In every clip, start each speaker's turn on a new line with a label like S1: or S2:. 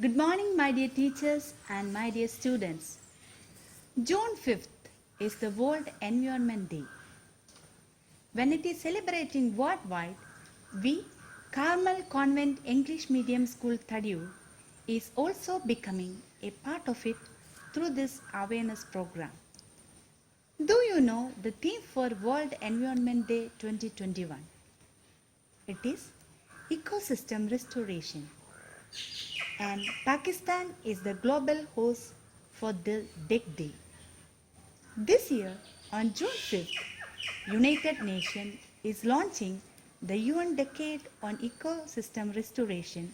S1: Good morning, my dear teachers and my dear students. June 5th is the World Environment Day. When it is celebrating worldwide, we, Carmel Convent English Medium School Thadiu, is also becoming a part of it through this awareness program. Do you know the theme for World Environment Day 2021? It is Ecosystem Restoration. And Pakistan is the global host for the Big Day. This year, on June 5th, United Nations is launching the UN Decade on Ecosystem Restoration,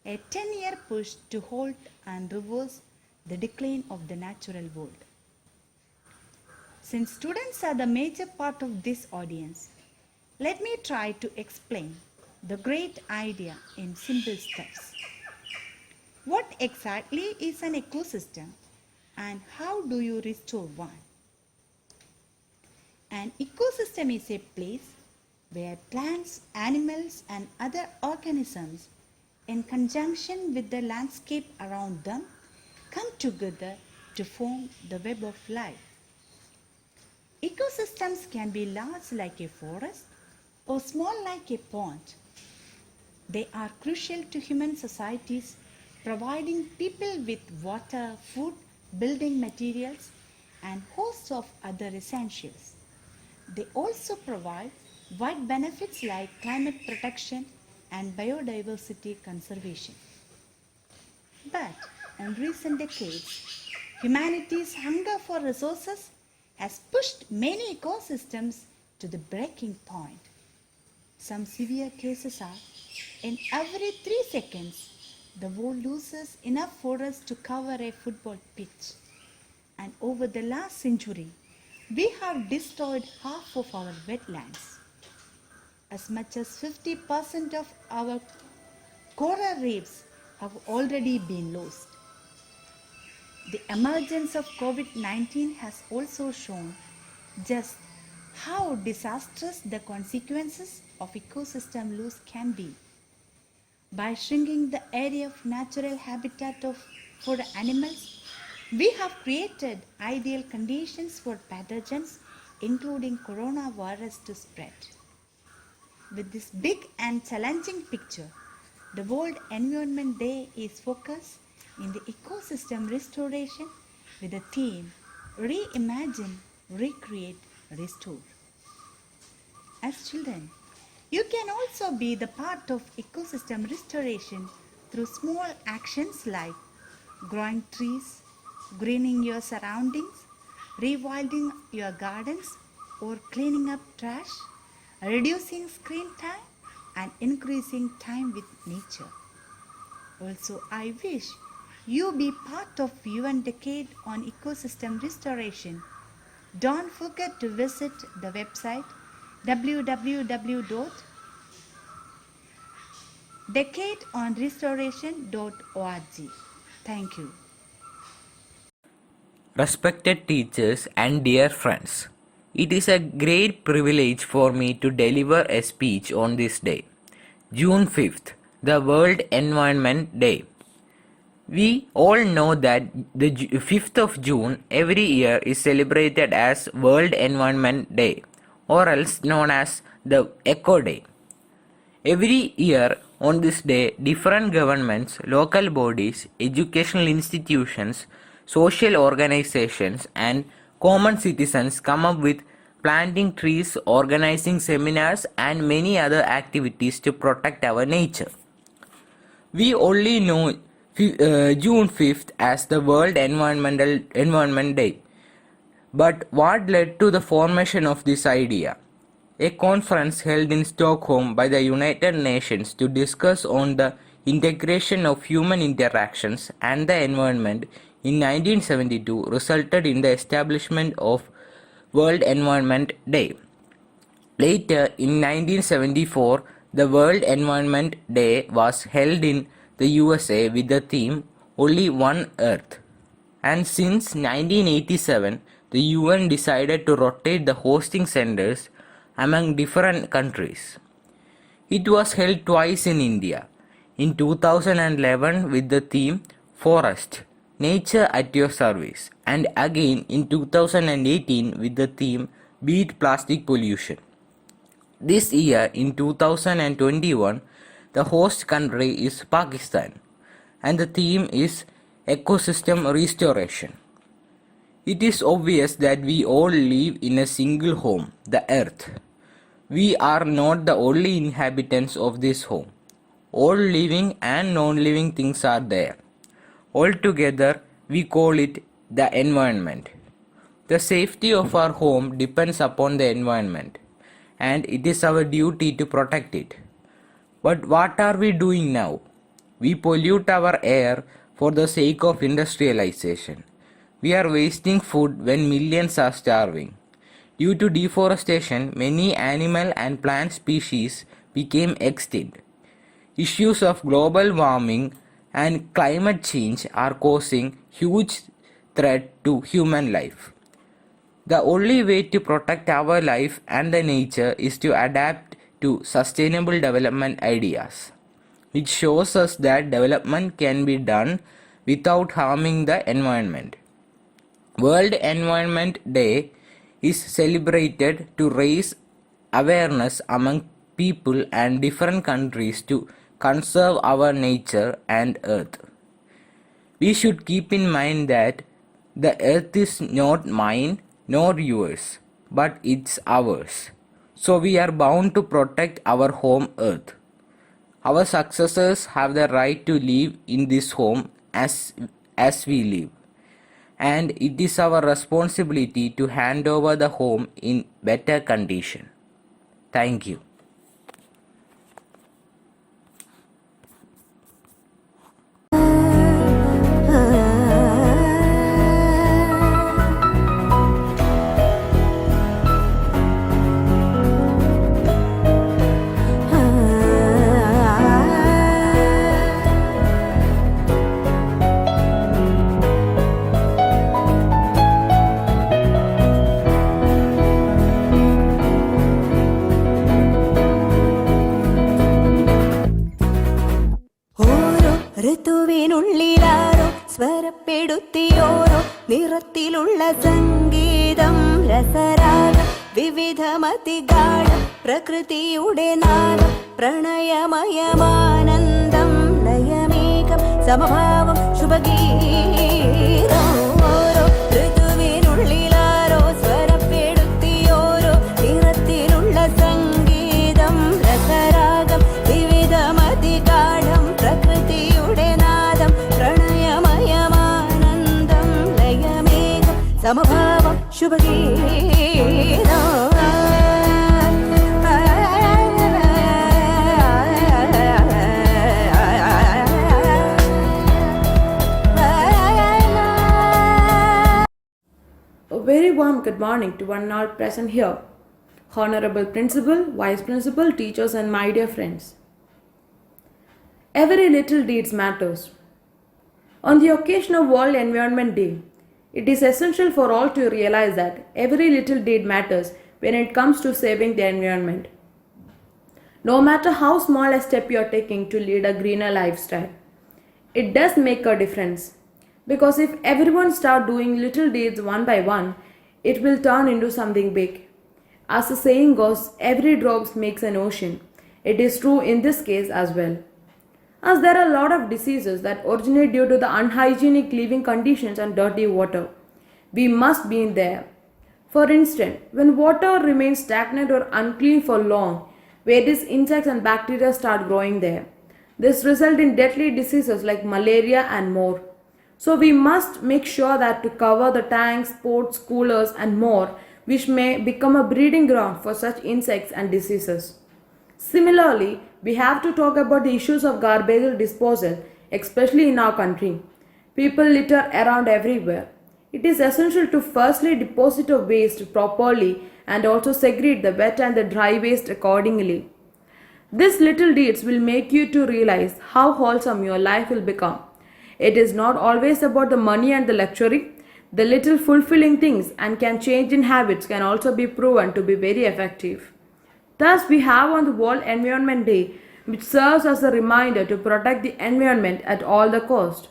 S1: a 10-year push to halt and reverse the decline of the natural world. Since students are the major part of this audience, let me try to explain the great idea in simple steps. What exactly is an ecosystem and how do you restore one? An ecosystem is a place where plants, animals and other organisms in conjunction with the landscape around them come together to form the web of life. Ecosystems can be large like a forest or small like a pond. They are crucial to human societies, providing people with water, food, building materials, and hosts of other essentials. They also provide wide benefits like climate protection and biodiversity conservation. But in recent decades, humanity's hunger for resources has pushed many ecosystems to the breaking point. Some severe cases are in every 3 seconds, the world loses enough forest to cover a football pitch. And over the last century, we have destroyed half of our wetlands. As much as 50% of our coral reefs have already been lost. The emergence of COVID-19 has also shown just how disastrous the consequences of ecosystem loss can be. By shrinking the area of natural habitat for animals, we have created ideal conditions for pathogens, including coronavirus, to spread. With this big and challenging picture, the World Environment Day is focused in the ecosystem restoration with the theme Reimagine, Recreate, Restore. As children, you can also be the part of ecosystem restoration through small actions like growing trees, greening your surroundings, rewilding your gardens, or cleaning up trash, reducing screen time, and increasing time with nature. Also, I wish you be part of UN Decade on Ecosystem Restoration. Don't forget to visit the website www.decadeonrestoration.org. Thank you.
S2: Respected teachers and dear friends, it is a great privilege for me to deliver a speech on this day, June 5th, the World Environment Day. We all know that the 5th of June every year is celebrated as World Environment Day, or else known as the Eco Day. Every year on this day, different governments, local bodies, educational institutions, social organizations, and common citizens come up with planting trees, organizing seminars, and many other activities to protect our nature. We only know June 5th as the World Environment Day. But what led to the formation of this idea? A conference held in Stockholm by the United Nations to discuss on the integration of human interactions and the environment in 1972 resulted in the establishment of World Environment Day. Later, in 1974, the World Environment Day was held in the USA with the theme Only One Earth. And since 1987, the UN decided to rotate the hosting centers among different countries. It was held twice in India. in 2011 with the theme Forest, Nature at Your Service, and again in 2018 with the theme Beat Plastic Pollution. This year in 2021, the host country is Pakistan, and the theme is Ecosystem Restoration. It is obvious that we all live in a single home, the earth. We are not the only inhabitants of this home. All living and non-living things are there. Altogether, we call it the environment. The safety of our home depends upon the environment, and it is our duty to protect it. But what are we doing now? We pollute our air for the sake of industrialization. We are wasting food when millions are starving. Due to deforestation, many animal and plant species became extinct. Issues of global warming and climate change are causing huge threat to human life. The only way to protect our life and the nature is to adapt to sustainable development ideas, which shows us that development can be done without harming the environment. World Environment Day is celebrated to raise awareness among people and different countries to conserve our nature and earth. We should keep in mind that the earth is not mine nor yours, but it's ours. So we are bound to protect our home earth. Our successors have the right to live in this home as we live. And it is our responsibility to hand over the home in better condition. Thank you.
S3: ഋതുവിനുള്ളിലാരോ സ്വരപ്പെടുത്തിയോരോ നിറത്തിലുള്ള സംഗീതം രസരാഗം വിവിധമതിഗാഠം പ്രകൃതിയുടെ നാദം പ്രണയമയമാനന്ദം ലയമേകം സമഭാവം ശുഭഗീതം ഓരോ ഋതുവിനുള്ളിലാരോ സ്വരപ്പെടുത്തിയോരോ നിറത്തിലുള്ള സംഗീതം രസരാഗം വിവിധമതിഗാഠം പ്രകൃതിയുടെ നാദം പ്രണയമയമാനന്ദം ലയമേകം സമഭാവം ശുഭഗീതം.
S4: A very warm good morning to one and all present here. Honorable Principal, Vice Principal, teachers and my dear friends. Every little deeds matters. On the occasion of World Environment Day, it is essential for all to realize that every little deed matters when it comes to saving the environment. No matter how small a step you are taking to lead a greener lifestyle, it does make a difference. Because if everyone start doing little deeds one by one, it will turn into something big. As the saying goes, every drop makes an ocean. It is true in this case as well. As there are a lot of diseases that originate due to the unhygienic living conditions and dirty water, we must be in there. For instance, when water remains stagnant or unclean for long, various insects and bacteria start growing there. This results in deadly diseases like malaria and more. So we must make sure that to cover the tanks, pots, coolers and more, which may become a breeding ground for such insects and diseases. Similarly, we have to talk about the issues of garbage disposal, especially in our country. People litter around everywhere. It is essential to firstly deposit the waste properly and also segregate the wet and the dry waste accordingly. These little deeds will make you to realize how wholesome your life will become. It is not always about the money and the luxury. The little fulfilling things and can change in habits can also be proven to be very effective. Thus, we have on the World Environment Day which serves as a reminder to protect the environment at all the cost.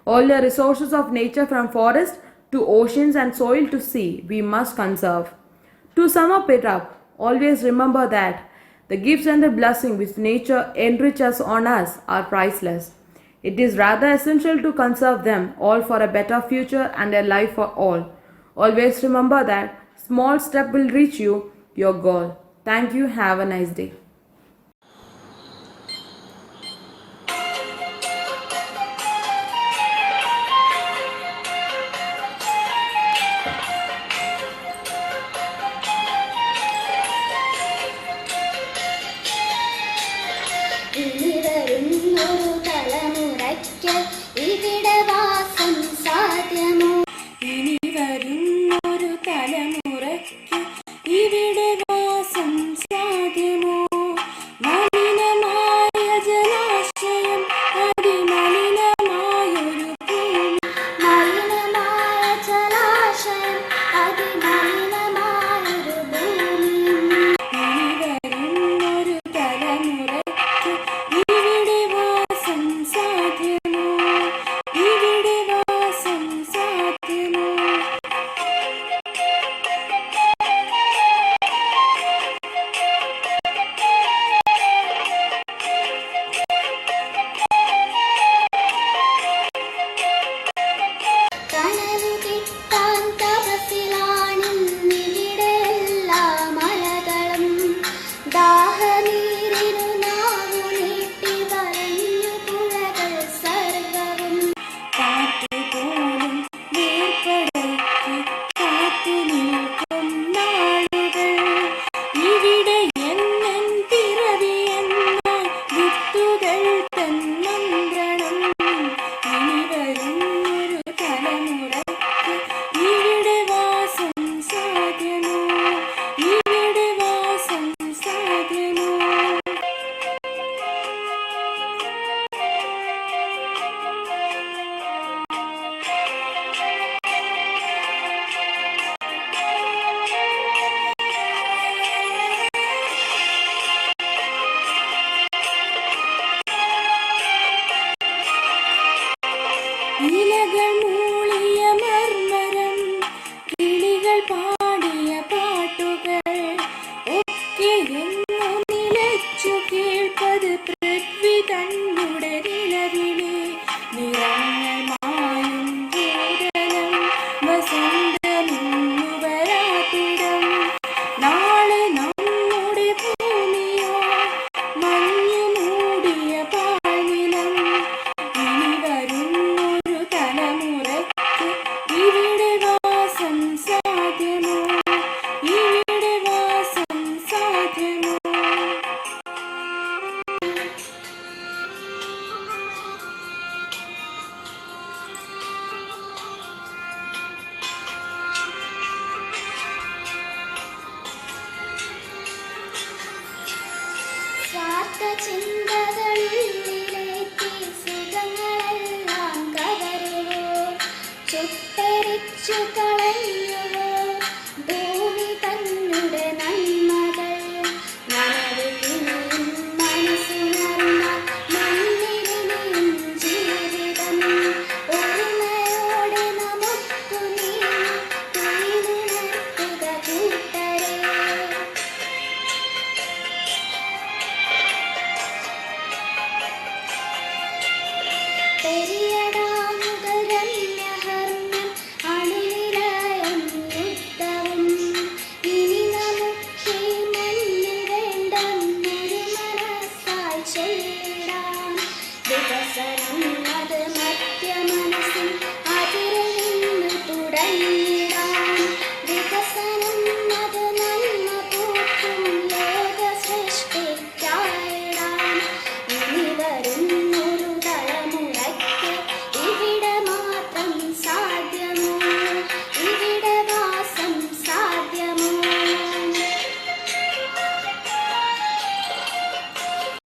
S4: All the resources of nature from forest to oceans and soil to sea we must conserve. To sum up it up, always remember that the gifts and the blessing which nature enriches on us are priceless. It is rather essential to conserve them all for a better future and a life for all. Always remember that small step will reach you your goal. Thank you. Have a nice day.
S5: ഇനി വരുന്നൊരു തലമുറയ്ക്ക് ഇവിടെ വാസം സാധ്യമോ? ഇനി വരുന്നൊരു തലമുറയ്ക്ക് ഇവിടെ വാസം സാധ്യമോ? മലിനമായ ജലാശയം, അതിമലിനമായൊരു ഭൂമി, മലിനമായ ജലാശയം, അതിമലിനമായൊരു ഭൂമി. ഇനി വരുന്നൊരു തലമുറയ്ക്ക് ഇവിടെ വാസം സാധ്യമോ? ഇവിടെ വാസം സാധ്യമോ? തണലു കിട്ടാൻ തപസ്സിലാണിന്നിവിടെ എല്ലാ മലകളും. ദാഹനീരിനു നാവു നീട്ടി വരഞ്ഞു പുഴകൾ സർവവും. കാറ്റുപോലും വേർപെടയ്ക്ക് കാത്തു നിൽക്കും നാളുകൾ. ഇവിടെ എന്നൻ പിറവിയെന്നാൽ വിത്തുകൾ തൻ മന്ത്രണം. ഇനി വരുന്നൊരു തലമുറയ്ക്ക് ഇവിടെ വാസം സാധ്യമോ? ഇവിടെ വാസം സാധ്യമോ? ഇലകൾ മൂളിയ മർമരം, കിളികൾ പാടിയ പാട്ടുകൾ ഒക്കെ എന്നു നിലച്ചു കേൾപ്പത് പൃഥ്വി തന്നുടെ നിലവിളി. നിറങ്ങൾ മായും വേദനം, വസന്തമിന്നു വരാത്തിടം. നാളെ നമ്മുടെ ഭൂമിയോ മഞ്ഞു മൂടിയ പാഴ്നിലം. ഇനി വരുന്നൊരു തലമുറയ്ക്ക് ഇവിടെ വാസം സാധ്യമോ? ഇവിടെ വാസം സാധ്യമോ? സ്വാർത്ഥ ചിന്തകളിലേക്ക് സുഖങ്ങളെല്ലാം കവരുവോ? ചുട്ടരിച്ചു കളയുവോ ഭൂമി തന്നുടെ നന്മകൾ? നനവുകിനിയും മനസ്സുണർന്ന മണ്ണിലിനിയും ജീവിതം. ഒരുമയോടെ നമുക്കു നീങ്ങി തുയിലുണർത്തുക കൂട്ടരെ. പെരിയ